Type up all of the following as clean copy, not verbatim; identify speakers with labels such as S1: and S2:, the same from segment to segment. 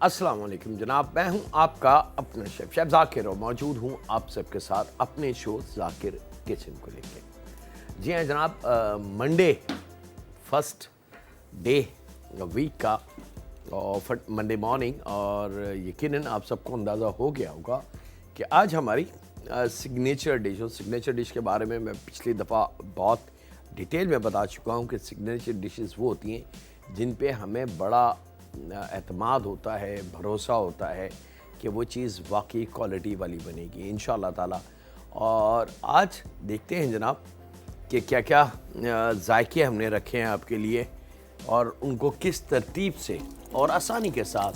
S1: अस्सलाम वालेकुम जनाब, मैं हूं आपका अपना शेफ जाकिर और मौजूद हूं आप सबके साथ अपने शो जाकिर किचन को लेके। जी हाँ जनाब, मंडे फर्स्ट डे वीक का और मंडे मॉर्निंग, और यकीनन आप सबको अंदाज़ा हो गया होगा कि आज हमारी सिग्नेचर डिश के बारे में मैं पिछली दफ़ा बहुत डिटेल में बता चुका हूँ कि सिग्नेचर डिशेस वो होती हैं जिन पे हमें बड़ा एतमाद होता है, भरोसा होता है कि वो चीज़ वाकई क्वालिटी वाली बनेगी इंशाअल्लाह ताला। और आज देखते हैं जनाब कि क्या क्या जायके हमने रखे हैं आपके लिए और उनको किस तरतीब से और आसानी के साथ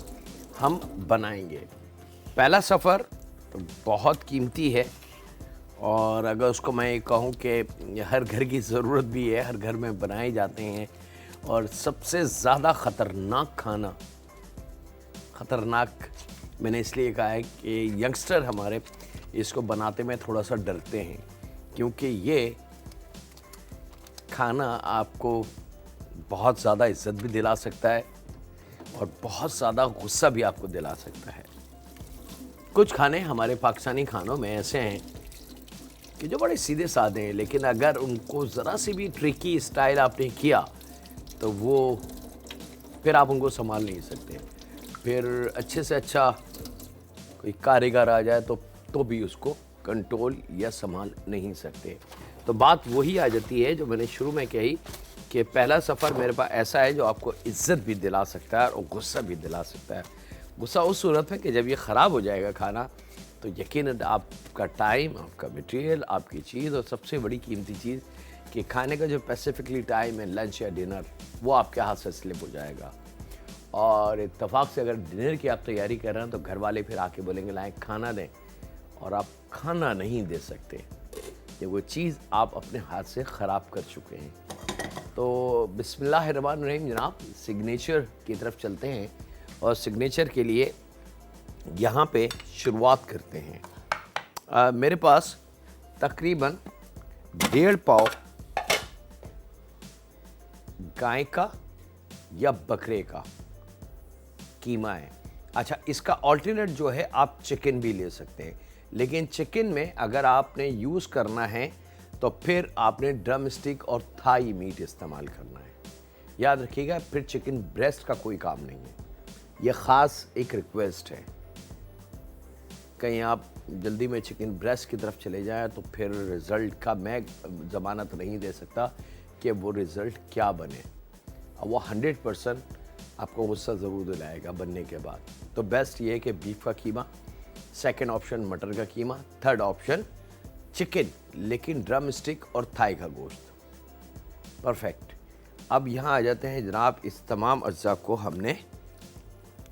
S1: हम बनाएंगे। पहला सफ़र बहुत कीमती है और अगर उसको मैं कहूँ कि हर घर की ज़रूरत भी है, हर घर में बनाए जाते हैं। और सबसे ज़्यादा ख़तरनाक मैंने इसलिए कहा है कि यंगस्टर हमारे इसको बनाते में थोड़ा सा डरते हैं, क्योंकि ये खाना आपको बहुत ज़्यादा इज़्ज़त भी दिला सकता है और बहुत ज़्यादा गुस्सा भी आपको दिला सकता है। कुछ खाने हमारे पाकिस्तानी खानों में ऐसे हैं कि जो बड़े सीधे साधे हैं, लेकिन अगर उनको ज़रा सी भी ट्रिकी स्टाइल आपने किया तो वो फिर आप उनको संभाल नहीं सकते। फिर अच्छे से अच्छा कोई कारीगर आ जाए तो भी उसको कंट्रोल या संभाल नहीं सकते। तो बात वही आ जाती है जो मैंने शुरू में कही कि पहला सफ़र मेरे पास ऐसा है जो आपको इज़्ज़त भी दिला सकता है और गुस्सा भी दिला सकता है। गुस्सा उस सूरत में कि जब ये ख़राब हो जाएगा खाना तो यकीनन आपका टाइम, आपका मटेरियल, आपकी चीज़ और सबसे बड़ी कीमती चीज़ कि खाने का जो स्पेसिफिकली टाइम है लंच या डिनर, वो आपके हाथ से स्लिप हो जाएगा। और इत्तेफाक से अगर डिनर की आप तैयारी कर रहे हैं तो घर वाले फिर आके बोलेंगे लाएं खाना दें, और आप खाना नहीं दे सकते ये वो चीज़ आप अपने हाथ से ख़राब कर चुके हैं। तो बिस्मिल्लाहिर्रहमानिर्रहीम जनाब, सिग्नेचर की तरफ चलते हैं और सिग्नेचर के लिए यहाँ पे शुरुआत करते हैं। मेरे पास तकरीबन 1.5 पाव गाय का या बकरे का कीमा है। अच्छा, इसका ऑल्टरनेट जो है आप चिकन भी ले सकते हैं, लेकिन चिकन में अगर आपने यूज़ करना है तो फिर आपने ड्रम स्टिक और थाई मीट इस्तेमाल करना है। याद रखिएगा, फिर चिकन ब्रेस्ट का कोई काम नहीं है। यह ख़ास एक रिक्वेस्ट है, कहीं आप जल्दी में चिकन ब्रेस्ट की तरफ चले जाएं तो फिर रिज़ल्ट का मैं ज़मानत नहीं दे सकता कि वो रिज़ल्ट क्या बने। अब वो 100% आपको गुस्सा ज़रूर दिलाएगा बनने के बाद। तो बेस्ट ये है कि बीफ का कीमा, सेकंड ऑप्शन मटर का कीमा, थर्ड ऑप्शन चिकन लेकिन ड्रम स्टिक और थाई का गोश्त। परफेक्ट। अब यहाँ आ जाते हैं जनाब, इस तमाम अज्जा को हमने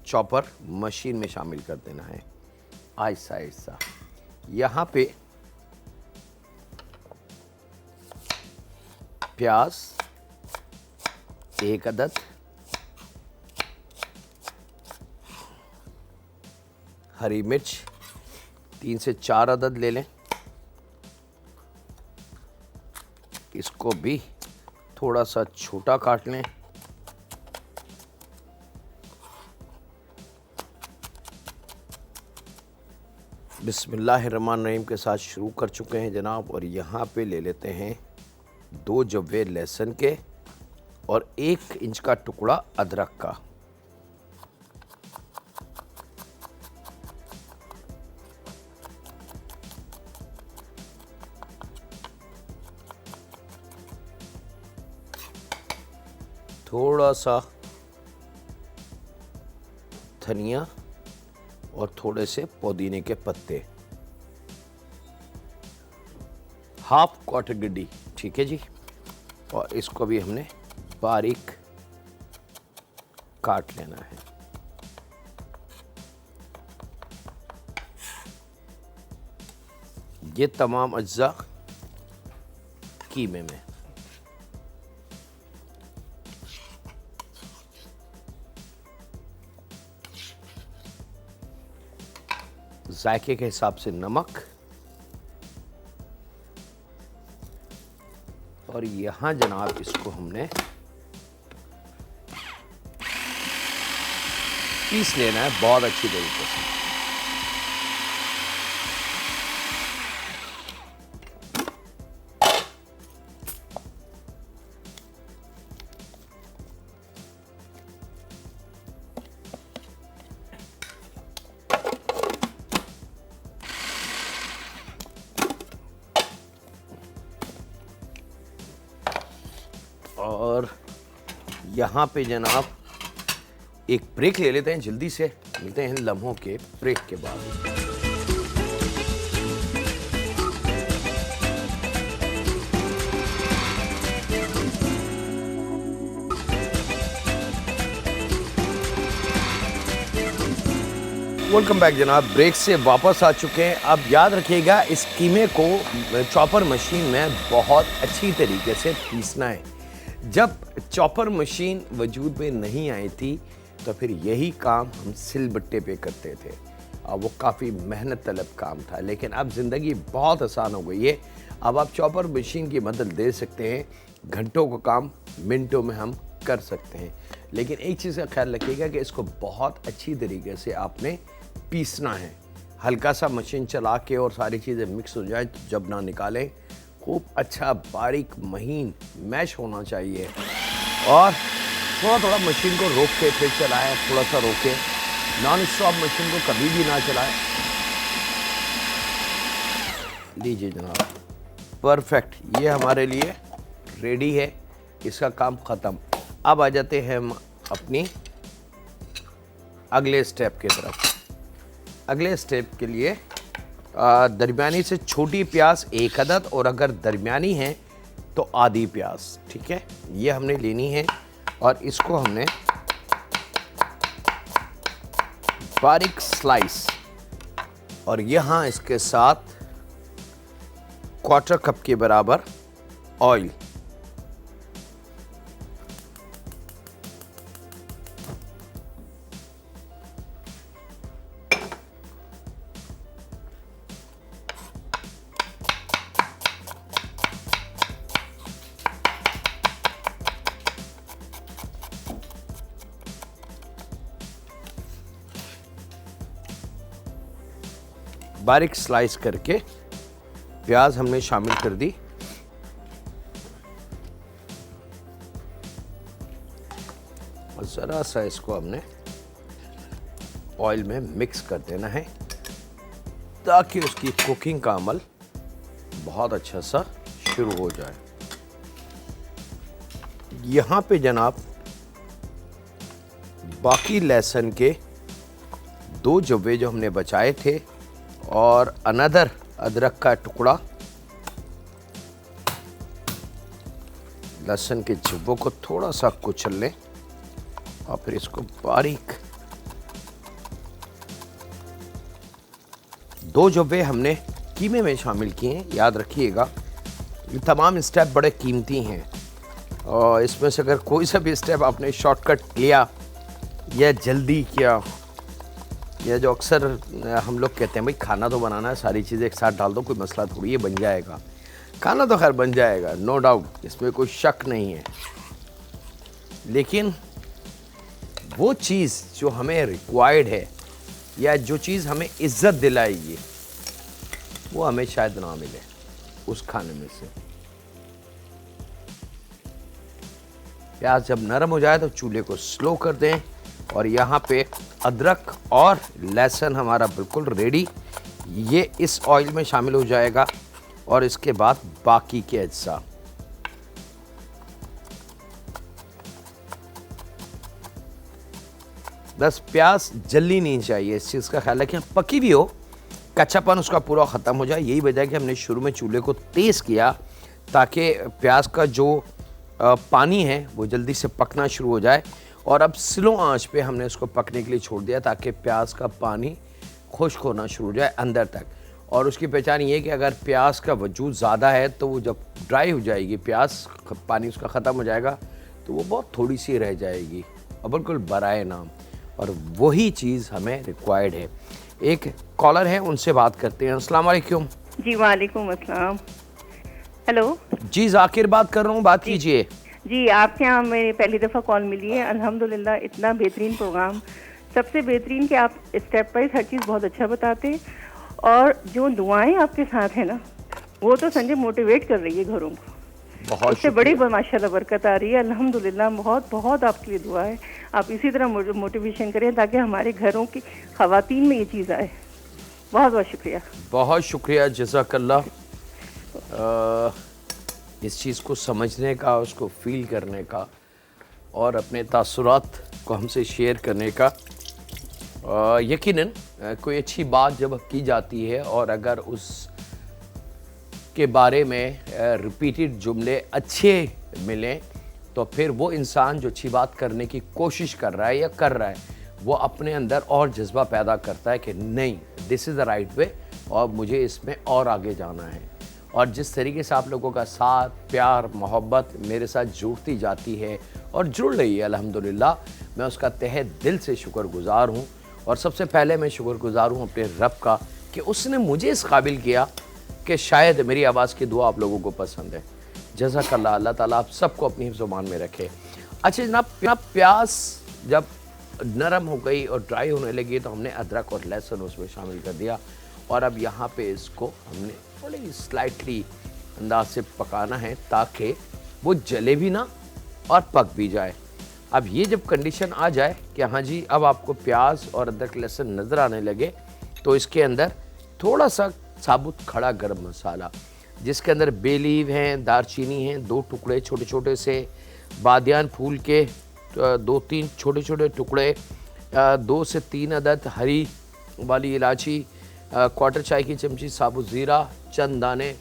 S1: चॉपर मशीन में शामिल कर देना है आहिस्ता आहिस्ता। यहाँ पे प्याज 1 अदद, हरी मिर्च 3 से 4 अदद ले लें। इसको भी थोड़ा सा छोटा काट लें। बिस्मिल्लाहिर्रहमानिर्रहीम के साथ शुरू कर चुके हैं जनाब, और यहाँ पे ले लेते हैं 2 जव्वे लहसुन के और 1 इंच का टुकड़ा अदरक का। थोड़ा सा धनिया और थोड़े से पुदीने के पत्ते, हाफ क्वार्टर गिड्डी, ठीक है जी। और इसको भी हमने बारीक काट लेना है। ये तमाम अज्जा कीमे में। जायके के हिसाब से नमक, और यहाँ जनाब इसको हमने पीस लेना है बहुत अच्छी तरीके से। और यहाँ पे जनाब एक ब्रेक ले लेते हैं, जल्दी से मिलते हैं इन लम्हों के ब्रेक के बाद। वेलकम बैक जनाब, ब्रेक से वापस आ चुके हैं। अब याद रखिएगा इस कीमे को चॉपर मशीन में बहुत अच्छी तरीके से पीसना है। जब चॉपर मशीन वजूद में नहीं आई थी तो फिर यही काम हम सिलबट्टे पे करते थे और वो काफ़ी मेहनत तलब काम था, लेकिन अब ज़िंदगी बहुत आसान हो गई है। अब आप चॉपर मशीन की मदद ले सकते हैं, घंटों का काम मिनटों में हम कर सकते हैं। लेकिन एक चीज़ का ख्याल रखिएगा कि इसको बहुत अच्छी तरीके से आपने पीसना है। हल्का सा मशीन चला के और सारी चीज़ें मिक्स हो जाए, जब ना निकालें खूब अच्छा बारीक महीन मैश होना चाहिए। और थोड़ा थोड़ा मशीन को रोक के फिर चलाएं, थोड़ा सा रोकें, नॉन स्टॉप मशीन को कभी भी ना चलाएं। लीजिए जनाब, परफेक्ट, ये हमारे लिए रेडी है, इसका काम ख़त्म। अब आ जाते हैं हम अपनी अगले स्टेप की तरफ। अगले स्टेप के लिए दरमियानी से छोटी प्याज 1 अदद, और अगर दरमियानी है तो आधी प्याज, ठीक है, ये हमने लेनी है। और इसको हमने बारीक स्लाइस, और यहाँ इसके साथ 1/4 कप के बराबर ऑयल, बारीक स्लाइस करके प्याज हमने शामिल कर दी। और ज़रा सा इसको हमने ऑयल में मिक्स कर देना है ताकि उसकी कुकिंग का अमल बहुत अच्छा सा शुरू हो जाए। यहाँ पे जनाब बाकी लहसुन के 2 जव्वे जो हमने बचाए थे और अनदर अदरक का टुकड़ा, लहसुन के जव्वों को थोड़ा सा कुचल लें और फिर इसको बारीक, 2 जव्वे हमने कीमे में शामिल किए हैं। याद रखिएगा ये तमाम स्टेप बड़े कीमती हैं और इसमें से अगर कोई सा भी स्टेप आपने शॉर्टकट लिया या जल्दी किया, या जो अक्सर हम लोग कहते हैं भाई खाना तो बनाना है, सारी चीज़ें एक साथ डाल दो, कोई मसला थोड़ी है, बन जाएगा। खाना तो खैर बन जाएगा, नो डाउट, इसमें कोई शक नहीं है। लेकिन वो चीज़ जो हमें रिक्वायर्ड है या जो चीज़ हमें इज्जत दिलाएगी वो हमें शायद ना मिले उस खाने में से। प्याज जब नरम हो जाए तो चूल्हे को स्लो कर दें। और यहाँ पे अदरक और लहसुन हमारा बिल्कुल रेडी, ये इस ऑयल में शामिल हो जाएगा। और इसके बाद बाकी के अज्जा, बस प्याज जल्दी नहीं चाहिए, इस चीज़ का ख्याल है कि पकी भी हो, कच्चापन उसका पूरा ख़त्म हो जाए। यही वजह है कि हमने शुरू में चूल्हे को तेज़ किया ताकि प्याज का जो पानी है वो जल्दी से पकना शुरू हो जाए। और अब स्लो आंच पे हमने उसको पकने के लिए छोड़ दिया ताकि प्याज का पानी खुश्क होना शुरू हो जाए अंदर तक। और उसकी पहचान ये है कि अगर प्याज का वजूद ज़्यादा है तो वो जब ड्राई हो जाएगी, प्याज पानी उसका ख़त्म हो जाएगा तो वो बहुत थोड़ी सी रह जाएगी और बिल्कुल बराए नाम। और वही चीज़ हमें रिक्वायर्ड है। एक कॉलर है, उनसे बात करते हैं। अस्सलाम वालेकुम।
S2: जी वालेकुम अस्सलाम। हेलो
S1: जी, जाकिर बात कर रहा हूँ, बात कीजिए।
S2: जी, आपके यहाँ मेरी पहली दफ़ा कॉल मिली है। अल्हम्दुलिल्लाह इतना बेहतरीन प्रोग्राम सबसे बेहतरीन कि आप स्टेप वाइज हर चीज़ बहुत अच्छा बताते हैं, और जो दुआएं आपके साथ है ना, वो तो संजय मोटिवेट कर रही है घरों को।
S1: बहुत
S2: उससे बड़ी
S1: शुक्रिया।
S2: माशाल्लाह बरकत आ रही है, अल्हम्दुलिल्लाह। बहुत बहुत आपके लिए दुआ है, आप इसी तरह मोटिवेशन करें ताकि हमारे घरों की खवातीन में ये चीज़ आए। बहुत बहुत शुक्रिया।
S1: बहुत शुक्रिया, जज़ाकल्लाह। इस चीज़ को समझने का, उसको फील करने का और अपने तासुरात को हमसे शेयर करने का। यकीनन कोई अच्छी बात जब की जाती है और अगर उस के बारे में रिपीटेड जुमले अच्छे मिलें, तो फिर वो इंसान जो अच्छी बात करने की कोशिश कर रहा है या कर रहा है, वो अपने अंदर और जज्बा पैदा करता है कि नहीं, this is the right way और मुझे इसमें और आगे जाना है। और जिस तरीके से आप लोगों का साथ, प्यार, मोहब्बत मेरे साथ जुड़ती जाती है और जुड़ रही है अल्हम्दुलिल्लाह, मैं उसका तहे दिल से शुक्रगुज़ार हूँ। और सबसे पहले मैं शुक्रगुज़ार हूँ अपने रब का कि उसने मुझे इस काबिल किया कि शायद मेरी आवाज़ की दुआ आप लोगों को पसंद है। जज़ाकल्लाह। अल्लाह ताला आप सबको अपनी ज़ुबान में रखे। अच्छा जनाब, प्याज जब नरम हो गई और ड्राई होने लगी तो हमने अदरक और लहसुन उसमें शामिल कर दिया और अब यहाँ पे इसको हमने थोड़ी स्लाइटली अंदाज से पकाना है ताकि वो जले भी ना और पक भी जाए। अब ये जब कंडीशन आ जाए कि हाँ जी अब आपको प्याज और अदरक लहसुन नज़र आने लगे, तो इसके अंदर थोड़ा सा साबुत खड़ा गरम मसाला, जिसके अंदर बे लीव हैं, दारचीनी हैं, 2 टुकड़े छोटे छोटे से, बादियान फूल के 2-3 छोटे छोटे टुकड़े, 2 से 3 अदद हरी वाली इलायची, क्वार्टर चाय की चमची साबुत ज़ीरा, चंद दाने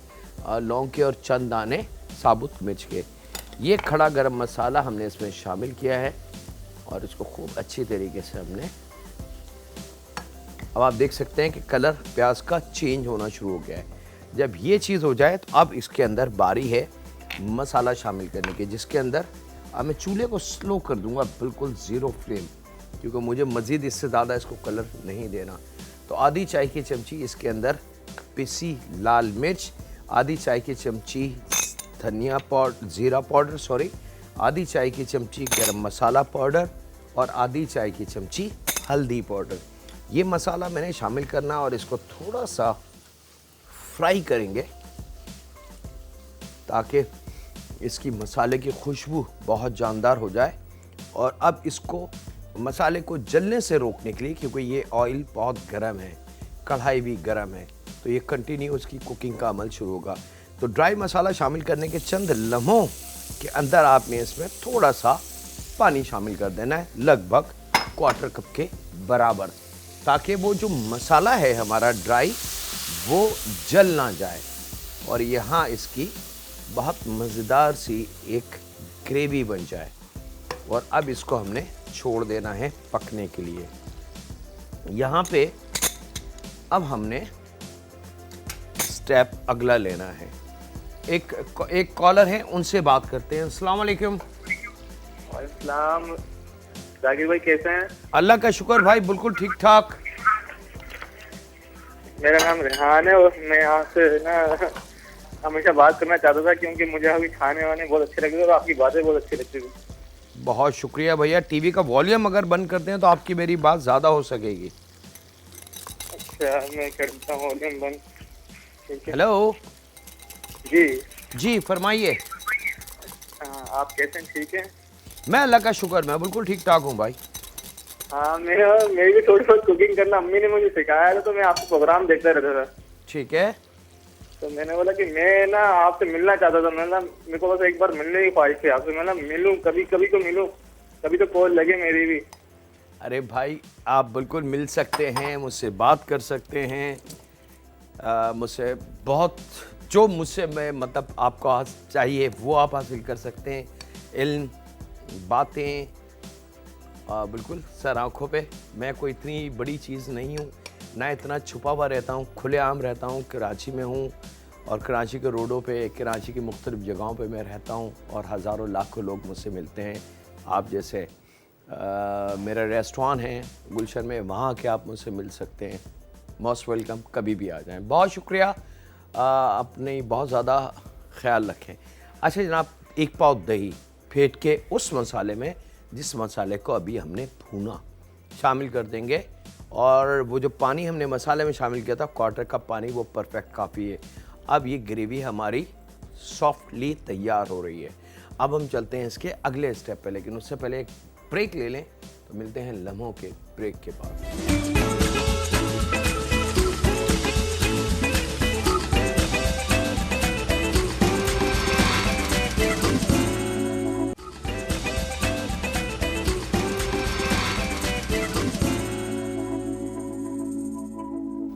S1: लौंग के और चंद दाने साबुत मिर्च के। ये खड़ा गरम मसाला हमने इसमें शामिल किया है और इसको खूब अच्छी तरीके से हमने, अब आप देख सकते हैं कि कलर प्याज का चेंज होना शुरू हो गया है। जब ये चीज़ हो जाए तो अब इसके अंदर बारी है मसाला शामिल करने की, जिसके अंदर अब मैं चूल्हे को स्लो कर दूंगा, बिल्कुल ज़ीरो फ्लेम, क्योंकि मुझे मज़ीद इससे ज़्यादा इसको कलर नहीं देना। तो आधी चाय की चमची इसके अंदर पिसी लाल मिर्च, आधी चाय की चमची धनिया पाउडर, ज़ीरा पाउडर सॉरी, आधी चाय की चमची गरम मसाला पाउडर और आधी चाय की चमची हल्दी पाउडर। ये मसाला मैंने शामिल करना और इसको थोड़ा सा फ्राई करेंगे ताकि इसकी मसाले की खुशबू बहुत जानदार हो जाए। और अब इसको मसाले को जलने से रोकने के लिए, क्योंकि ये ऑयल बहुत गर्म है, कढ़ाई भी गर्म है, तो ये कंटिन्यू उसकी कुकिंग का अमल शुरू होगा। तो ड्राई मसाला शामिल करने के चंद लम्हों के अंदर आपने इसमें थोड़ा सा पानी शामिल कर देना है, लगभग क्वार्टर कप के बराबर, ताकि वो जो मसाला है हमारा ड्राई वो जल ना जाए और यहाँ इसकी बहुत मज़ेदार सी एक ग्रेवी बन जाए। और अब इसको हमने छोड़ देना है पकने के लिए। यहाँ पे अब हमने स्टेप अगला लेना है। एक कॉलर है, उनसे बात करते हैं। अस्सलाम वालेकुम।
S3: वालेकुम, जाकिर भाई कैसे हैं?
S1: अल्लाह का शुक्र भाई, बिल्कुल ठीक ठाक।
S3: मेरा नाम रेहान है और मैं आपसे ना हमेशा बात करना चाहता था, क्योंकि मुझे अभी खाने वाने बहुत अच्छे लगते हैं और आपकी बातें बहुत अच्छी लगती थी।
S1: बहुत शुक्रिया भैया। टीवी का वॉल्यूम अगर बंद करते हैं तो आपकी मेरी बात ज़्यादा हो सकेगी।
S3: अच्छा, मैं करता हूँ वॉल्यूम बंद। ठीक है।
S1: हेलो
S3: जी
S1: जी, फरमाइए।
S3: हाँ, आप कैसे हैं? ठीक है।
S1: मैं अल्लाह का शुक्र, मैं बिल्कुल ठीक ठाक हूँ भाई।
S3: हाँ, मेरी भी थोड़ी बहुत कुकिंग करना अम्मी ने मुझे सिखाया था, तो मैं आपका प्रोग्राम देखता रहता था।
S1: ठीक है।
S3: तो मैंने बोला कि मैं ना आपसे मिलना चाहता था। मैं ना, मेरे को बस एक बार मिलने की ख्वाहिश थी आपसे। मैं ना मिलूं, कभी कभी तो मिलूं, कभी तो कॉल लगे मेरी भी।
S1: अरे भाई, आप बिल्कुल मिल सकते हैं, मुझसे बात कर सकते हैं। मुझसे बहुत जो मुझसे मैं मतलब आपको चाहिए वो आप हासिल कर सकते हैं। इल्म, बातें, बिल्कुल सर आँखों पे। मैं कोई इतनी बड़ी चीज़ नहीं हूँ, ना इतना छुपा हुआ रहता हूँ, खुलेआम रहता हूँ। कराची में हूँ और कराची के रोडों पे, कराची की मुख्तलिफ़ जगहों पे मैं रहता हूँ और हज़ारों लाखों लोग मुझसे मिलते हैं। आप जैसे मेरा रेस्टोरेंट है गुलशन में, वहाँ के आप मुझसे मिल सकते हैं। मोस्ट वेलकम, कभी भी आ जाएँ। बहुत शुक्रिया। अपने बहुत ज़्यादा ख्याल रखें। अच्छा जनाब, 1 पाव दही फेंट के उस मसाले में जिस मसाले को अभी हमने भूना, शामिल कर देंगे। और वो जो पानी हमने मसाले में शामिल किया था, क्वार्टर कप पानी, वो परफेक्ट काफ़ी है। अब ये ग्रेवी हमारी सॉफ्टली तैयार हो रही है। अब हम चलते हैं इसके अगले स्टेप पे, लेकिन उससे पहले एक ब्रेक ले लें। तो मिलते हैं लम्हों के ब्रेक के बाद।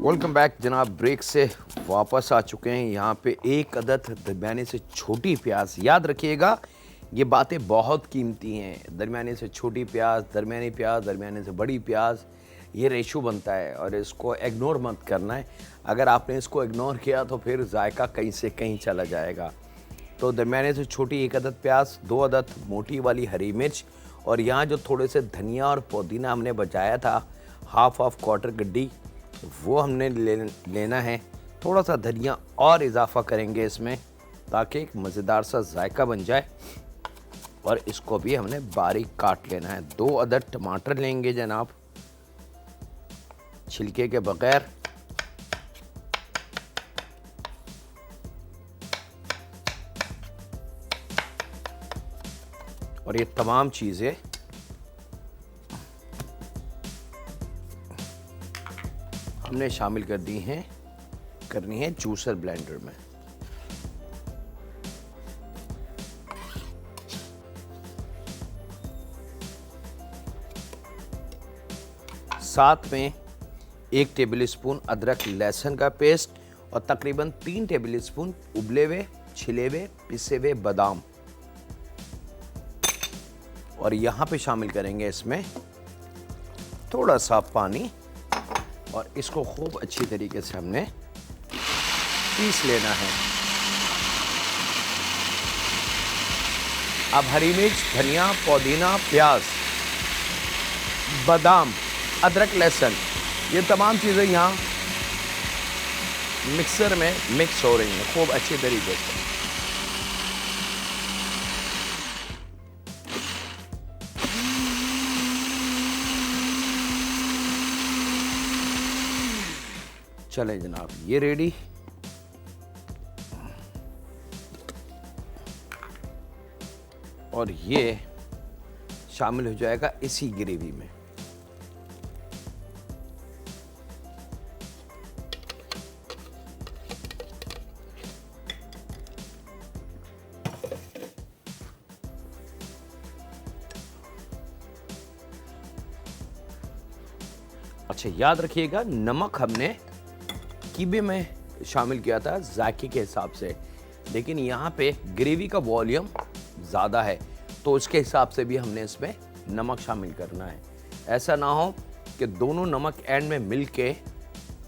S1: वेलकम बैक जनाब, ब्रेक से वापस आ चुके हैं। यहाँ पे एक अदद दरमियाने से छोटी प्याज, याद रखिएगा ये बातें बहुत कीमती हैं। दरमियाने से छोटी प्याज, दरमियाने से बड़ी प्याज, ये रेशो बनता है और इसको इग्नोर मत करना है। अगर आपने इसको इग्नोर किया तो फिर जायका कहीं से कहीं चला जाएगा। तो दरमियाने से छोटी एक अदद प्याज, 2 अदद मोटी वाली हरी मिर्च, और यहाँ जो थोड़े से धनिया और पुदीना हमने बचाया था, हाफ क्वार्टर गड्डी, वो हमने लेना है। थोड़ा सा धनिया और इजाफा करेंगे इसमें ताकि एक मज़ेदार सा जायका बन जाए। और इसको भी हमने बारीक काट लेना है। 2 अदद टमाटर लेंगे जनाब, छिलके के बगैर। और ये तमाम चीज़ें हमने शामिल करनी है जूसर ब्लेंडर में। साथ में 1 टेबल स्पून अदरक लहसुन का पेस्ट और तकरीबन 3 टेबल स्पून उबले हुए, छिले हुए, पिसे हुए बादाम। और यहाँ पे शामिल करेंगे इसमें थोड़ा सा पानी और इसको खूब अच्छी तरीके से हमने पीस लेना है। अब हरी मिर्च, धनिया, पुदीना, प्याज, बादाम, अदरक, लहसुन, ये तमाम चीज़ें यहाँ मिक्सर में मिक्स हो रही हैं खूब अच्छी तरीके से। चले जनाब, ये रेडी। और ये शामिल हो जाएगा इसी ग्रेवी में। अच्छा, याद रखिएगा नमक हमने कीबे में शामिल किया था जायके के हिसाब से, लेकिन यहाँ पे ग्रेवी का वॉल्यूम ज़्यादा है तो उसके हिसाब से भी हमने इसमें नमक शामिल करना है। ऐसा ना हो कि दोनों नमक एंड में मिल के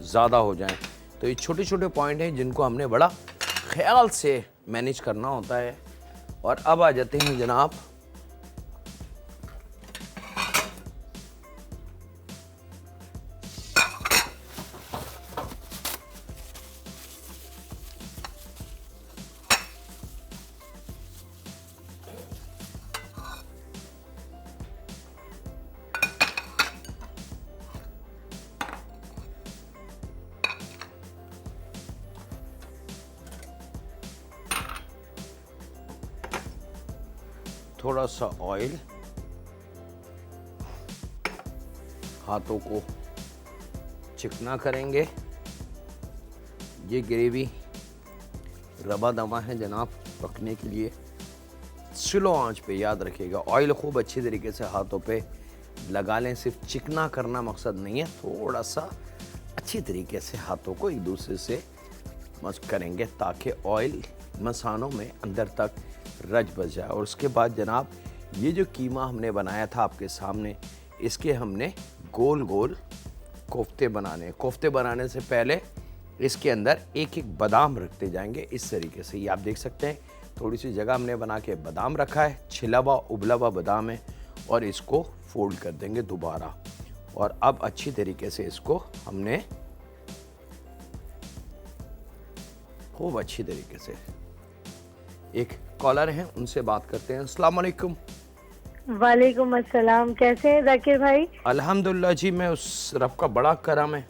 S1: ज़्यादा हो जाएं। तो ये छोटे छोटे पॉइंट हैं जिनको हमने बड़ा ख्याल से मैनेज करना होता है। और अब आ जाते हैं जनाब थोड़ा सा ऑयल, हाथों को चिकना करेंगे। ये ग्रेवी रबा दमा है जनाब पकने के लिए। स्लो आंच पे, याद रखिएगा ऑयल खूब अच्छी तरीके से हाथों पे लगा लें। सिर्फ चिकना करना मकसद नहीं है, थोड़ा सा अच्छी तरीके से हाथों को एक दूसरे से मस्क करेंगे ताकि ऑयल मसालों में अंदर तक रच बच जाए। और उसके बाद जनाब ये जो कीमा हमने बनाया था आपके सामने, इसके हमने गोल गोल कोफ्ते बनाने। कोफ्ते बनाने से पहले इसके अंदर एक एक बादाम रखते जाएंगे इस तरीके से। ये आप देख सकते हैं थोड़ी सी जगह हमने बना के बादाम रखा है, छिला हुआ उबला हुआ बादाम है। और इसको फोल्ड कर देंगे दोबारा। और अब अच्छी तरीके से इसको हमने खूब अच्छी तरीके से, एक कॉलर हैं उनसे बात करते हैं। अस्सलाम वालेकुम।
S4: वालेकुम अस्सलाम। कैसे हैं जाकिर भाई?
S1: अल्हम्दुलिल्लाह जी, मैं उस रब का बड़ा करम है।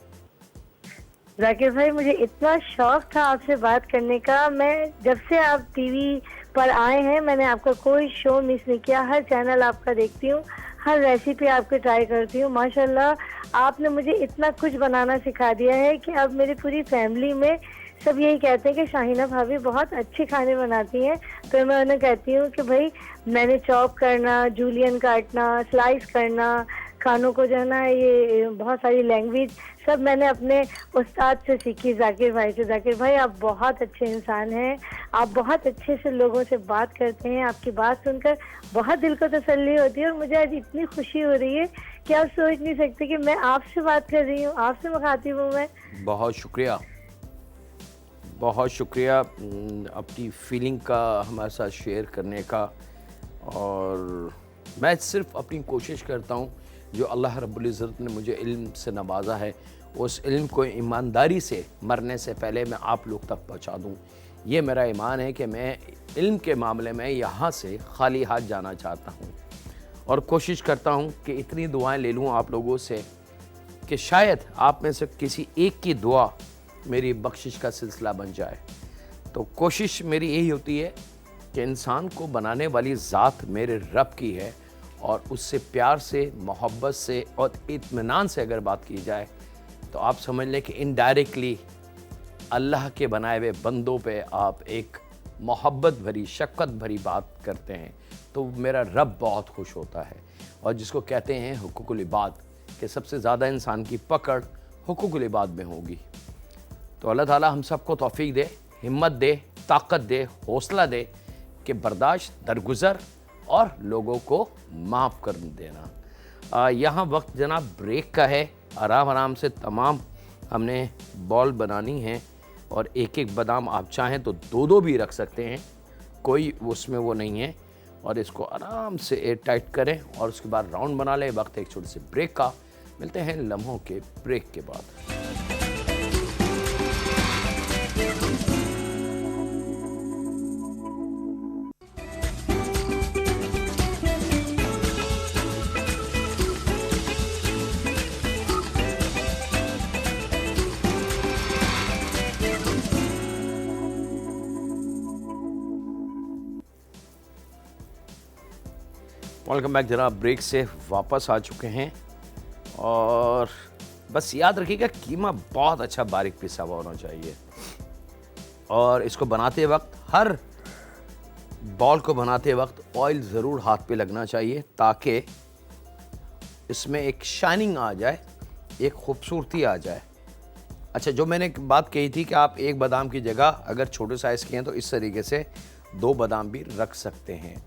S4: जाकिर भाई, मुझे इतना शौक था आपसे बात करने का। मैं जब से आप टीवी पर आए हैं, मैंने आपका कोई शो मिस नहीं किया। हर चैनल आपका देखती हूँ, हर रेसिपी आपकी ट्राई करती हूँ। माशाल्लाह, आपने मुझे इतना कुछ बनाना सिखा दिया है कि अब मेरी पूरी फैमिली में सब यही कहते हैं कि शाहीना भाभी बहुत अच्छे खाने बनाती हैं। तो मैं उन्हें कहती हूँ कि भाई, मैंने चॉप करना, जूलियन काटना, स्लाइस करना, खानों को जो है ना, ये बहुत सारी लैंग्वेज सब मैंने अपने उस्ताद से सीखी, जाकिर भाई से। जाकिर भाई, आप बहुत अच्छे इंसान हैं। आप बहुत अच्छे से लोगों से बात करते हैं। आपकी बात सुनकर बहुत दिल को तसल्ली होती है और मुझे आज इतनी खुशी हो रही है कि आप सोच नहीं सकते कि मैं आपसे बात कर रही हूँ, आपसे मुखातिब हूँ मैं।
S1: बहुत शुक्रिया, बहुत शुक्रिया अपनी फीलिंग का हमारे साथ शेयर करने का। और मैं सिर्फ अपनी कोशिश करता हूँ, जो अल्लाह रब्बुल इज़्ज़त ने मुझे इल्म से नवाजा है, उस इल्म को ईमानदारी से मरने से पहले मैं आप लोग तक पहुँचा दूँ। ये मेरा ईमान है कि मैं इल्म के मामले में यहाँ से खाली हाथ जाना चाहता हूँ और कोशिश करता हूँ कि इतनी दुआएं ले लूँ आप लोगों से कि शायद आप में से किसी एक की दुआ मेरी बख्शिश का सिलसिला बन जाए। तो कोशिश मेरी यही होती है कि इंसान को बनाने वाली ज़ात मेरे रब की है और उससे प्यार से, मोहब्बत से और इत्मीनान से अगर बात की जाए तो आप समझ लें कि इनडायरेक्टली अल्लाह के बनाए हुए बंदों पे आप एक मोहब्बत भरी, शफ़क़त भरी बात करते हैं तो मेरा रब बहुत खुश होता है। और जिसको कहते हैं हुकूकुल इबाद, कि सबसे ज़्यादा इंसान की पकड़ हुकूकुल इबाद में होगी। तो अल्लाह ताला हम सबको तौफीक दे, हिम्मत दे, ताकत दे, हौसला दे कि बर्दाश्त, दरगुज़र और लोगों को माफ़ कर देना। यहाँ वक्त जनाब ब्रेक का है। आराम आराम से तमाम हमने बॉल बनानी है और एक एक बादाम आप चाहें तो दो दो भी रख सकते हैं, कोई उसमें वो नहीं है। और इसको आराम से एयर टाइट करें और उसके बाद राउंड बना लें। वक्त एक छोटे से ब्रेक का, मिलते हैं लम्हों के ब्रेक के बाद। वेलकम बैक जनाब, ब्रेक से वापस आ चुके हैं। और बस याद रखिएगा, कीमा बहुत अच्छा बारीक पिसा हुआ होना चाहिए। और इसको बनाते वक्त, हर बॉल को बनाते वक्त ऑयल ज़रूर हाथ पे लगना चाहिए ताकि इसमें एक शाइनिंग आ जाए, एक खूबसूरती आ जाए। अच्छा, जो मैंने बात कही थी कि आप एक बादाम की जगह अगर छोटे साइज़ के हैं तो इस तरीके से दो बादाम भी रख सकते हैं।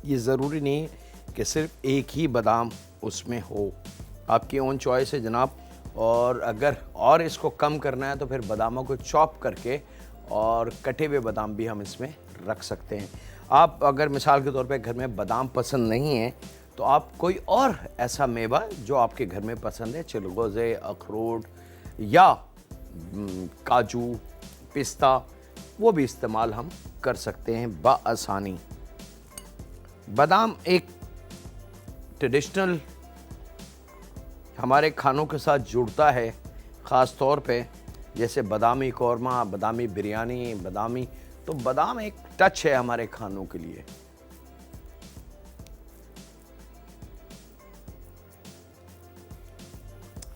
S1: ये ज़रूरी नहीं कि सिर्फ एक ही बादाम उसमें हो, आपकी ओन चॉइस है जनाब। और अगर और इसको कम करना है तो फिर बादामों को चॉप करके और कटे हुए बादाम भी हम इसमें रख सकते हैं। आप अगर मिसाल के तौर पे घर में बादाम पसंद नहीं है तो आप कोई और ऐसा मेवा जो आपके घर में पसंद है, चिलगोज़े, अखरोट या काजू, पिस्ता, वो भी इस्तेमाल हम कर सकते हैं बआसानी। बादाम एक ट्रेडिशनल हमारे खानों के साथ जुड़ता है, ख़ास तौर पे जैसे बादामी कौरमा, बादामी बिरयानी, बादामी, तो बादाम एक टच है हमारे खानों के लिए।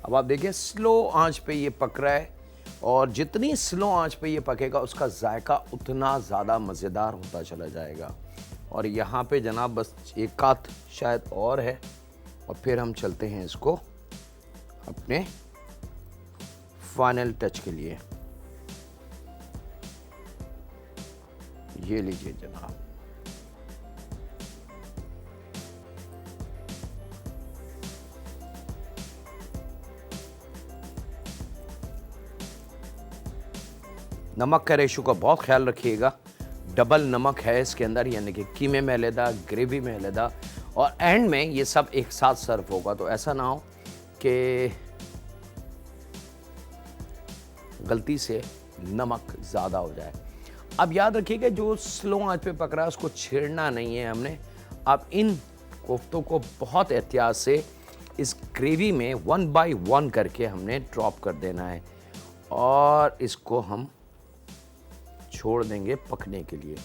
S1: अब आप देखिए, स्लो आंच पे ये पक रहा है और जितनी स्लो आंच पे ये पकेगा उसका जायका उतना ज़्यादा मज़ेदार होता चला जाएगा। और यहाँ पे जनाब बस एक आध शायद और है और फिर हम चलते हैं इसको अपने फाइनल टच के लिए। ये लीजिए जनाब, नमक का रेशो का बहुत ख्याल रखिएगा। डबल नमक है इसके अंदर, यानी कि कीमे में अलहदा, ग्रेवी में अलहदा, और एंड में ये सब एक साथ सर्व होगा। तो ऐसा ना हो कि गलती से नमक ज़्यादा हो जाए। अब याद रखिएगा, जो स्लो आंच पे पक रहा है उसको छेड़ना नहीं है हमने। आप इन कोफ्तों को बहुत एहतियात से इस ग्रेवी में 1 बाय 1 करके हमने ड्रॉप कर देना है और इसको हम छोड़ देंगे पकने के लिए।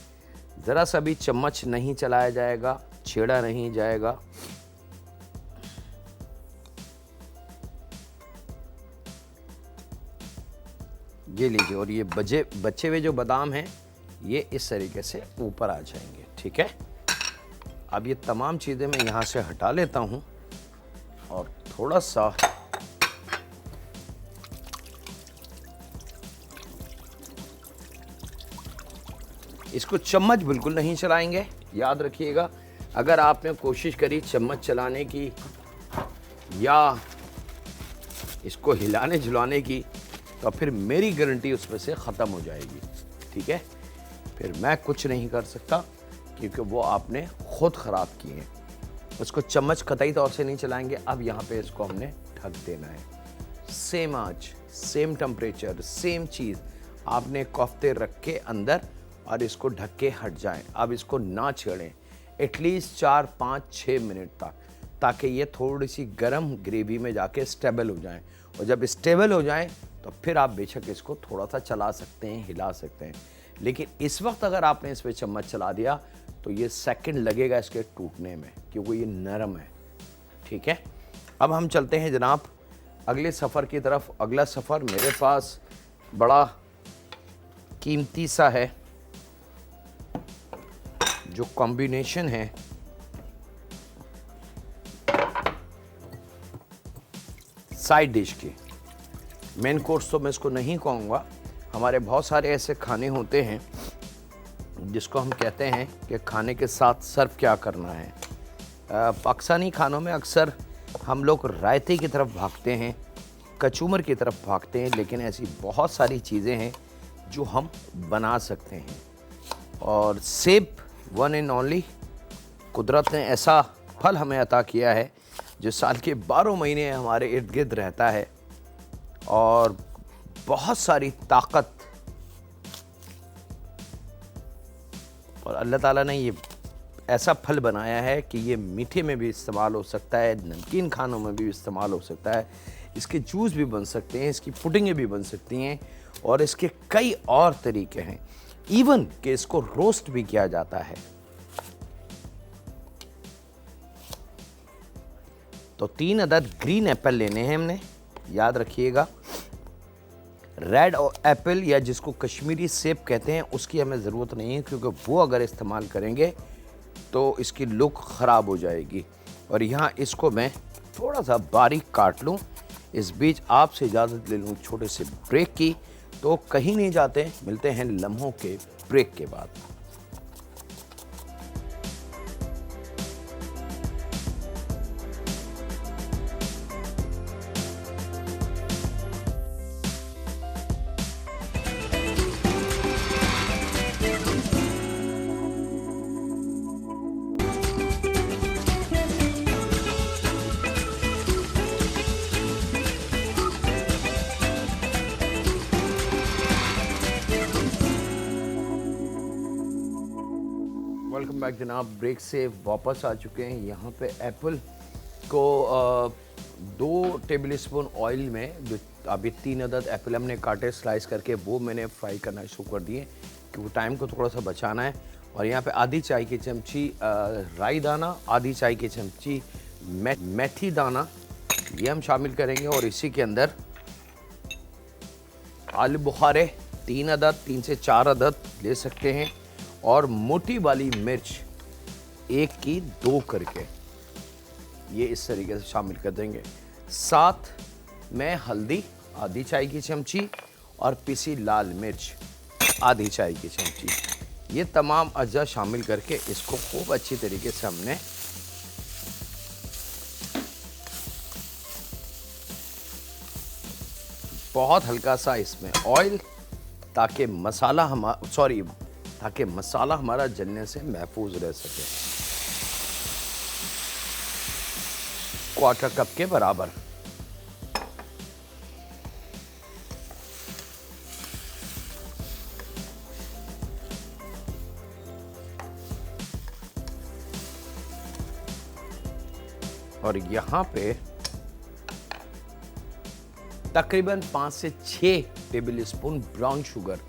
S1: ज़रा सा भी चम्मच नहीं चलाया जाएगा, छेड़ा नहीं जाएगा। ये लीजिए, और ये बचे हुए जो बादाम हैं ये इस तरीके से ऊपर आ जाएंगे। ठीक है, अब ये तमाम चीज़ें मैं यहाँ से हटा लेता हूँ और थोड़ा सा इसको चम्मच बिल्कुल नहीं चलाएंगे, याद रखिएगा। अगर आपने कोशिश करी चम्मच चलाने की या इसको हिलाने झुलाने की तो फिर मेरी गारंटी उसमें से ख़त्म हो जाएगी। ठीक है, फिर मैं कुछ नहीं कर सकता क्योंकि वो आपने खुद ख़राब किए हैं। उसको चम्मच कतई तौर से नहीं चलाएंगे। अब यहाँ पे इसको हमने ढक देना है। सेम आंच, सेम टेम्परेचर, सेम चीज़ आपने कोफ्ते रख के अंदर और इसको ढक के हट जाएं। अब इसको ना छेड़ें एटलीस्ट 4, 5, 6 मिनट तक, ताकि ये थोड़ी सी गर्म ग्रेवी में जाके स्टेबल हो जाएं। और जब स्टेबल हो जाएं तो फिर आप बेशक इसको थोड़ा सा चला सकते हैं, हिला सकते हैं। लेकिन इस वक्त अगर आपने इस पर चम्मच चला दिया तो ये सेकंड लगेगा इसके टूटने में, क्योंकि ये नरम है। ठीक है, अब हम चलते हैं जनाब अगले सफ़र की तरफ। अगला सफ़र मेरे पास बड़ा कीमती सा है, जो कॉम्बिनेशन है साइड डिश की। मेन कोर्स तो मैं इसको नहीं कहूँगा। हमारे बहुत सारे ऐसे खाने होते हैं जिसको हम कहते हैं कि खाने के साथ सर्व क्या करना है। पाकिस्तानी खानों में अक्सर हम लोग रायते की तरफ भागते हैं, कचूमर की तरफ भागते हैं, लेकिन ऐसी बहुत सारी चीज़ें हैं जो हम बना सकते हैं। और सेब वन एंड ओनली, कुदरत ने ऐसा फल हमें अता किया है जो साल के 12 महीने हमारे इर्द गिर्द रहता है और बहुत सारी ताकत, और अल्लाह ताला ने ये ऐसा फल बनाया है कि ये मीठे में भी इस्तेमाल हो सकता है, नमकीन खानों में भी इस्तेमाल हो सकता है। इसके जूस भी बन सकते हैं, इसकी पुडिंगें भी बन सकती हैं और इसके कई और तरीके हैं। इवन कि इसको रोस्ट भी किया जाता है। तो 3 अदद ग्रीन एप्पल लेने हैं हमने, याद रखिएगा। रेड एप्पल या जिसको कश्मीरी सेब कहते हैं उसकी हमें ज़रूरत नहीं है, क्योंकि वो अगर इस्तेमाल करेंगे तो इसकी लुक ख़राब हो जाएगी। और यहाँ इसको मैं थोड़ा सा बारीक काट लूँ। इस बीच आपसे इजाज़त ले लूँ छोटे से ब्रेक की। तो कहीं नहीं जाते, मिलते हैं लम्हों के ब्रेक के बाद। वेलकम बैक जनाब। ब्रेक से वापस आ चुके हैं। यहाँ पे एप्पल को 2 टेबल स्पून ऑयल में, जो अभी 3 अदद एप्पल हमने काटे स्लाइस करके, वो मैंने फ्राई करना शुरू कर दिए क्योंकि टाइम को थोड़ा सा बचाना है। और यहाँ पे आधी चाय की चमची राई दाना, आधी चाय की चमची मेथी दाना, ये हम शामिल करेंगे। और इसी के अंदर आलू बुखारे 3 अदद, 3 से 4 अदद ले सकते हैं। और मोटी वाली मिर्च 1 की 2 करके ये इस तरीके से शामिल कर देंगे। साथ में हल्दी आधी चाय की चमची और पिसी लाल मिर्च आधी चाय की चमची, ये तमाम अज्जा शामिल करके इसको खूब अच्छी तरीके से हमने बहुत हल्का सा इसमें ऑयल, ताकि मसाला हमारा जलने से महफूज रह सके। 1/4 कप के बराबर। और यहाँ पे तकरीबन 5 से 6 टेबल स्पून ब्राउन शुगर,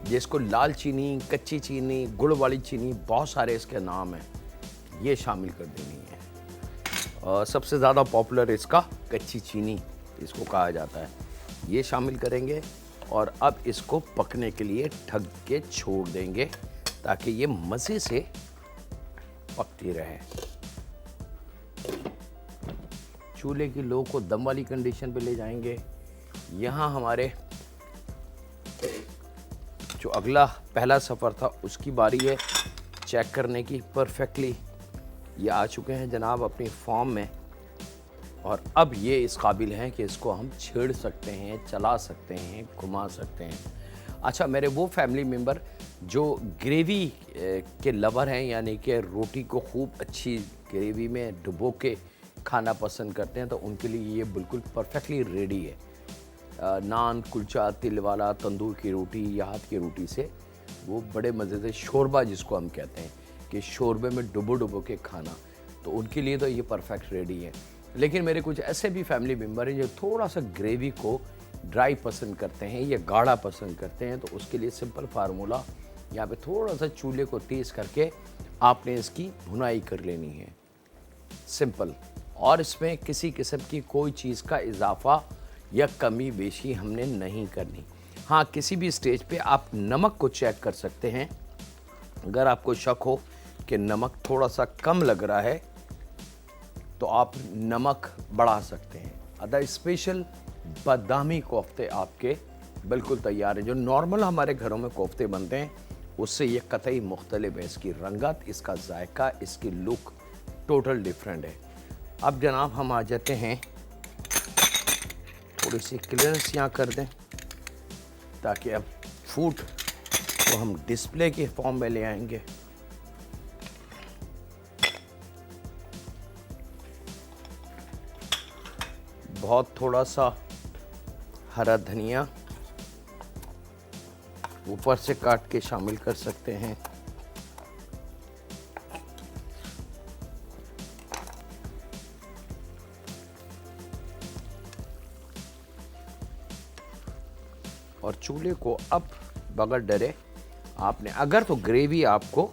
S1: जिसको लाल चीनी, कच्ची चीनी, गुड़ वाली चीनी, बहुत सारे इसके नाम हैं, ये शामिल कर देनी है। और सबसे ज़्यादा पॉपुलर इसका कच्ची चीनी इसको कहा जाता है, ये शामिल करेंगे। और अब इसको पकने के लिए ढक के छोड़ देंगे ताकि ये मज़े से पकती रहे। चूल्हे की लो को दम वाली कंडीशन पे ले जाएंगे। यहाँ हमारे जो अगला पहला सफ़र था उसकी बारी है चेक करने की। परफेक्टली ये आ चुके हैं जनाब अपनी फॉर्म में, और अब ये इस काबिल हैं कि इसको हम छेड़ सकते हैं, चला सकते हैं, घुमा सकते हैं। अच्छा, मेरे वो फैमिली मेम्बर जो ग्रेवी के लवर हैं, यानी कि रोटी को खूब अच्छी ग्रेवी में डुबो के खाना पसंद करते हैं, तो उनके लिए ये बिल्कुल परफेक्टली रेडी है। नान, कुलचा, तिल वाला, तंदूर की रोटी या हाथ की रोटी से वो बड़े मज़े से शोरबा जिसको हम कहते हैं कि शोरबे में डुबो के खाना, तो उनके लिए तो ये परफेक्ट रेडी है। लेकिन मेरे कुछ ऐसे भी फैमिली मेम्बर हैं जो थोड़ा सा ग्रेवी को ड्राई पसंद करते हैं या गाढ़ा पसंद करते हैं, तो उसके लिए सिंपल फार्मूला, यहाँ पे थोड़ा सा चूल्हे को तेज़ करके आपने इसकी भुनाई कर लेनी है, सिंपल। और इसमें किसी किस्म की कोई चीज़ का इजाफा या कमी बेशी हमने नहीं करनी। हाँ, किसी भी स्टेज पे आप नमक को चेक कर सकते हैं। अगर आपको शक हो कि नमक थोड़ा सा कम लग रहा है तो आप नमक बढ़ा सकते हैं। अदर स्पेशल बादामी कोफ्ते आपके बिल्कुल तैयार है। जो नॉर्मल हमारे घरों में कोफ्ते बनते हैं उससे ये कतई मुख्तलिफ है। इसकी रंगत, इसका जायका, इसकी लुक टोटल डिफरेंट है। अब जनाब हम आ जाते हैं, थोड़ी सी क्लियरेंस यहाँ कर दें ताकि अब फूड को हम डिस्प्ले के फॉर्म में ले आएंगे। बहुत थोड़ा सा हरा धनिया ऊपर से काट के शामिल कर सकते हैं। और चूल्हे को अब बगैर डरे आपने, अगर तो ग्रेवी आपको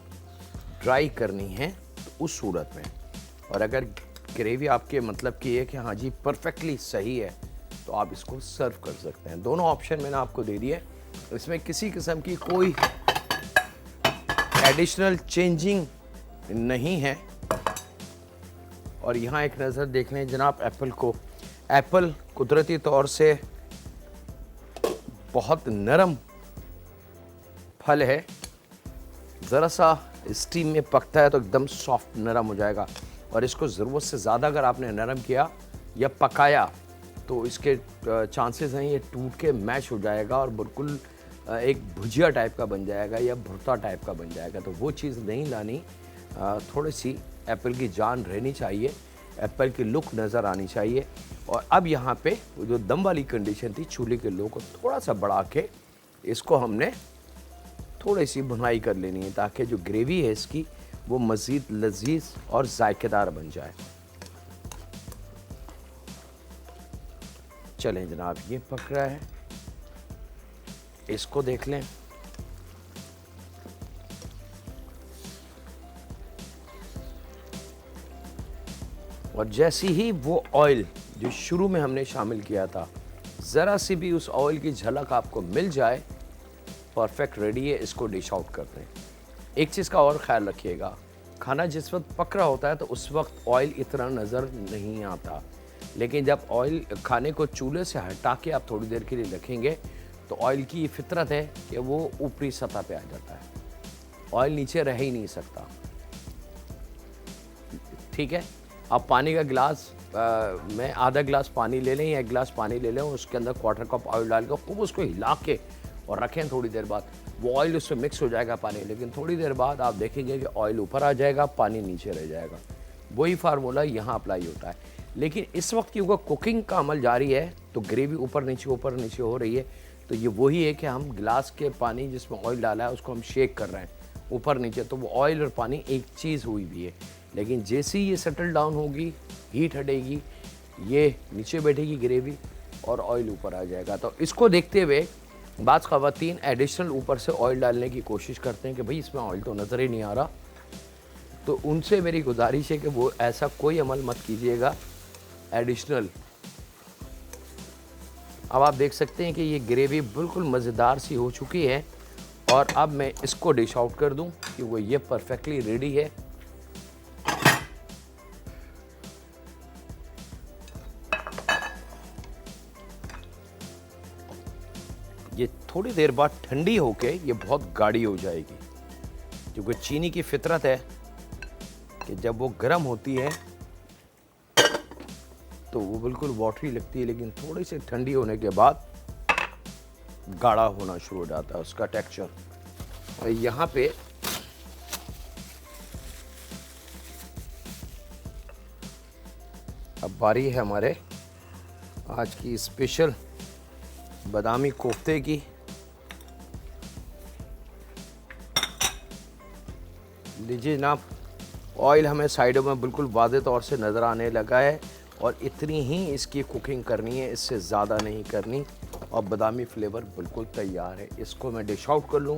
S1: ड्राई करनी है तो उस सूरत में, और अगर ग्रेवी आपके मतलब की है कि हाँ जी परफेक्टली सही है, तो आप इसको सर्व कर सकते हैं। दोनों ऑप्शन मैंने आपको दे दिए, इसमें किसी किस्म की कोई एडिशनल चेंजिंग नहीं है। और यहाँ एक नज़र देख लें जनाब एप्पल को। एप्पल कुदरती तौर से बहुत नरम फल है, ज़रा सा स्टीम में पकता है तो एकदम सॉफ्ट नरम हो जाएगा। और इसको ज़रूरत से ज़्यादा अगर आपने नरम किया या पकाया तो इसके चांसेस हैं ये टूट के मैश हो जाएगा और बिल्कुल एक भुजिया टाइप का बन जाएगा या भुर्ता टाइप का बन जाएगा। तो वो चीज़ नहीं लानी। थोड़ी सी एप्पल की जान रहनी चाहिए, एप्पल की लुक नज़र आनी चाहिए। और अब यहाँ पे जो दम वाली कंडीशन थी, चूल्हे के लो को थोड़ा सा बढ़ा के इसको हमने थोड़ी सी भुनाई कर लेनी है ताकि जो ग्रेवी है इसकी वो मज़ीद लजीज और जायकेदार बन जाए। चलें जनाब, ये पक रहा है, इसको देख लें। और जैसी ही वो ऑयल जो शुरू में हमने शामिल किया था, ज़रा सी भी उस ऑयल की झलक आपको मिल जाए, परफेक्ट रेडी है, इसको डिश आउट कर दें। एक चीज़ का और ख्याल रखिएगा, खाना जिस वक्त पक रहा होता है तो उस वक्त ऑयल इतना नज़र नहीं आता, लेकिन जब ऑयल खाने को चूल्हे से हटा के आप थोड़ी देर के लिए रखेंगे तो ऑयल की ये फितरत है कि वो ऊपरी सतह पे आ जाता है, ऑयल नीचे रह ही नहीं सकता। ठीक है, आप पानी का गिलास में आधा गिलास पानी ले लें या 1 गिलास पानी ले लें, उसके अंदर 1/4 कप ऑयल डाल के खूब उसको हिला के और रखें। थोड़ी देर बाद वो ऑयल उसमें मिक्स हो जाएगा पानी, लेकिन थोड़ी देर बाद आप देखेंगे कि ऑयल ऊपर आ जाएगा, पानी नीचे रह जाएगा। वही फार्मूला यहाँ अप्लाई होता है। लेकिन इस वक्त क्योंकि कुकिंग का अमल जारी है तो ग्रेवी ऊपर नीचे हो रही है, तो ये वही है कि हम गिलास के पानी जिसमें ऑयल डाला है उसको हम शेक कर रहे हैं ऊपर नीचे, तो वो ऑयल और पानी एक चीज़ हुई भी है। लेकिन जैसे ही ये सेटल डाउन होगी, हीट हटेगी, ये नीचे बैठेगी ग्रेवी और ऑयल ऊपर आ जाएगा। तो इसको देखते हुए बाज़ ख़वातीन एडिशनल ऊपर से ऑयल डालने की कोशिश करते हैं कि भाई इसमें ऑयल तो नज़र ही नहीं आ रहा। तो उनसे मेरी गुजारिश है कि वो ऐसा कोई अमल मत कीजिएगा एडिशनल। अब आप देख सकते हैं कि ये ग्रेवी बिल्कुल मज़ेदार सी हो चुकी है और अब मैं इसको डिश आउट कर दूं क्योंकि ये परफेक्टली रेडी है। ये थोड़ी देर बाद ठंडी होके ये बहुत गाढ़ी हो जाएगी, क्योंकि चीनी की फितरत है कि जब वो गर्म होती है तो वो बिल्कुल वाटरी लगती है, लेकिन थोड़ी सी ठंडी होने के बाद गाढ़ा होना शुरू हो जाता है उसका टेक्सचर। और यहाँ पे अब बारी है हमारे आज की स्पेशल बादामी कोफ्ते की। लीजिए जनाब, ऑयल हमें साइडों में बिल्कुल वाज़ेह तौर से नज़र आने लगा है और इतनी ही इसकी कुकिंग करनी है, इससे ज़्यादा नहीं करनी। और बादामी फ्लेवर बिल्कुल तैयार है। इसको मैं डिश आउट कर लूँ।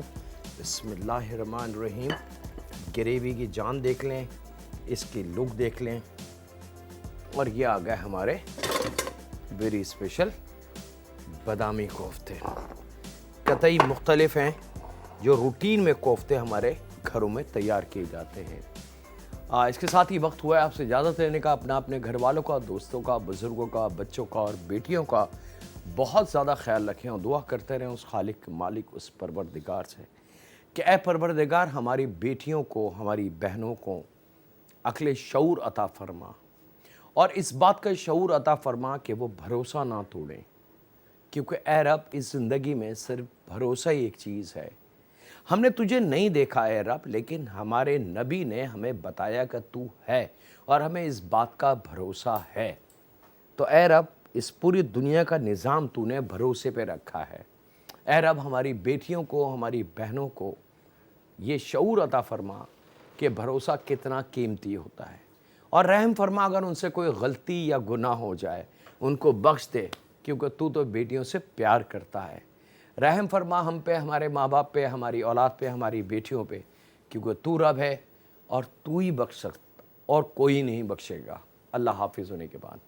S1: बिस्मिल्लाहिर्रहमानिर्रहीम। ग्रेवी की जान देख लें, इसकी लुक देख लें और ये आ गए हमारे वेरी स्पेशल बादामी कोफ्ते। कतई मुख्तलिफ हैं जो रूटीन में कोफ्ते हमारे घरों में तैयार किए जाते हैं। इसके साथ ही वक्त हुआ है आपसे इजाज़त लेने का। अपने घर वालों का, दोस्तों का, बुज़ुर्गों का, बच्चों का और बेटियों का बहुत ज़्यादा ख्याल रखें और दुआ करते रहें उस खालिक मालिक उस परवरदिगार से कि ऐ परवरदिगार हमारी बेटियों को, हमारी बहनों को अक्ल शऊर अता फरमा और इस बात का शऊर अता फरमा कि वो भरोसा ना तोड़ें, क्योंकि ऐ रब इस ज़िंदगी में सिर्फ भरोसा ही एक चीज़ है। हमने तुझे नहीं देखा है रब, लेकिन हमारे नबी ने हमें बताया कि तू है और हमें इस बात का भरोसा है। तो ऐ रब इस पूरी दुनिया का निज़ाम तूने भरोसे पे रखा है। ऐ रब हमारी बेटियों को, हमारी बहनों को ये शऊर अता फरमा कि भरोसा कितना कीमती होता है और रहम फरमा अगर उनसे कोई गलती या गुनाह हो जाए उनको बख्श दे, क्योंकि तू तो बेटियों से प्यार करता है। रहम फरमा हम पे, हमारे माँ बाप पे, हमारी औलाद पे, हमारी बेटियों पे, क्योंकि तू रब है और तू ही बख्श सकता और कोई नहीं बख्शेगा। अल्लाह हाफिज़ होने के बाद।